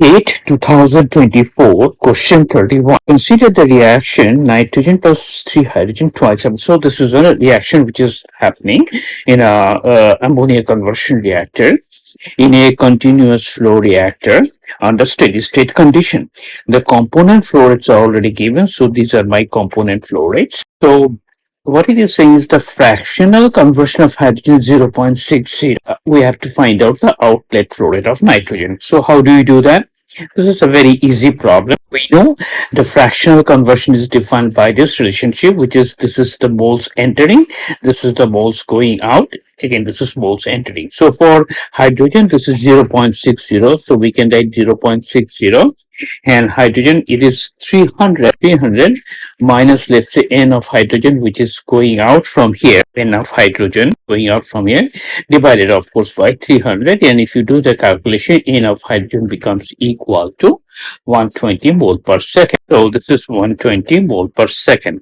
8 2024, question 31. Consider the reaction nitrogen plus 3 hydrogen twice. So this is a reaction which is happening in a ammonia conversion reactor in a continuous flow reactor under steady state condition. The component flow rates are already given, so these are my component flow rates. So what it is saying is the fractional conversion of hydrogen 0.60. We have to find out the outlet flow rate of nitrogen. So how do you do that? This is a very easy problem. We know the fractional conversion is defined by this relationship, which is this is the moles entering, this is the moles going out. Again, this is moles entering. So for hydrogen, this is 0.60. So we can write 0.60. And hydrogen, it is 300 minus, let's say, n of hydrogen, which is going out from here, n of hydrogen going out from here, divided, of course, by 300. And if you do the calculation, n of hydrogen becomes equal to 120 mole per second. So this is 120 mole per second.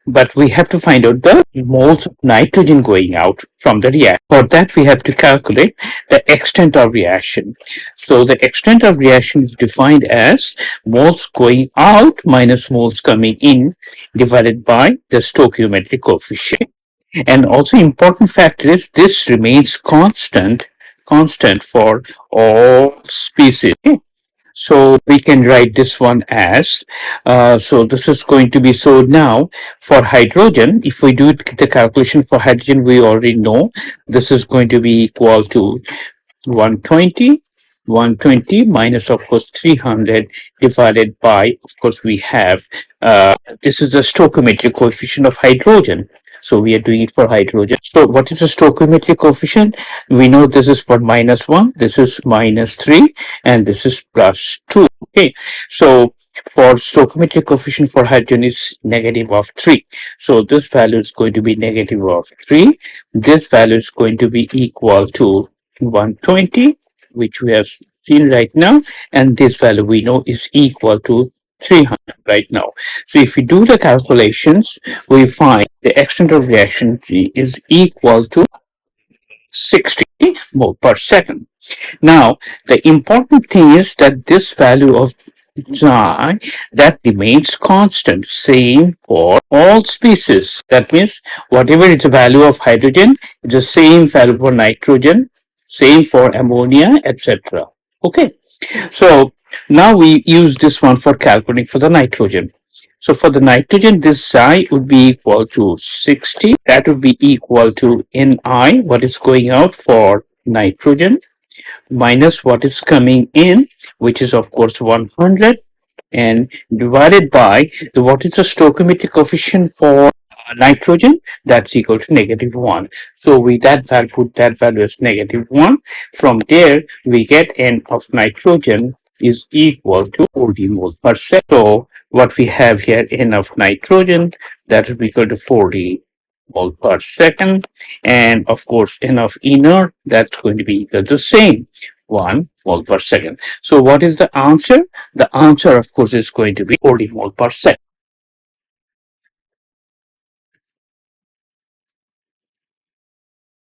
But we have to find out the moles of nitrogen going out from the reactor. For that, we have to calculate the extent of reaction. So the extent of reaction is defined as moles going out minus moles coming in divided by the stoichiometric coefficient. And also important factor is this remains constant for all species. So we can write this one as, so this is going to be, so now for hydrogen, if we do the calculation for hydrogen, we already know this is going to be equal to 120 minus, of course, 300 divided by, of course, we have, this is the stoichiometric coefficient of hydrogen. So we are doing it for hydrogen. So what is the stoichiometric coefficient? We know this is for -1, this is -3, and this is +2. Okay. So for stoichiometric coefficient for hydrogen is -3. So this value is going to be -3. This value is going to be equal to 120, which we have seen right now. And this value we know is equal to 300 right now. So if we do the calculations, we find the extent of reaction G is equal to 60 mole per second. Now, the important thing is that this value of Xi, that remains constant, same for all species. That means whatever is the value of hydrogen, it's the same value for nitrogen, same for ammonia, etc. Okay. So now we use this one for calculating for the nitrogen. So for the nitrogen, this Xi would be equal to 60. That would be equal to Ni, what is going out for nitrogen, minus what is coming in, which is, of course, 100, and divided by what is the stoichiometric coefficient for nitrogen, that's equal to -1. So we put that value as -1. From there, we get N of nitrogen is equal to 40 moles per second. So what we have here, N of nitrogen, that is equal to 40 mole per second. And of course, N of inert, that's going to be equal to the same, 1 mole per second. So what is the answer? The answer, of course, is going to be 40 mole per second.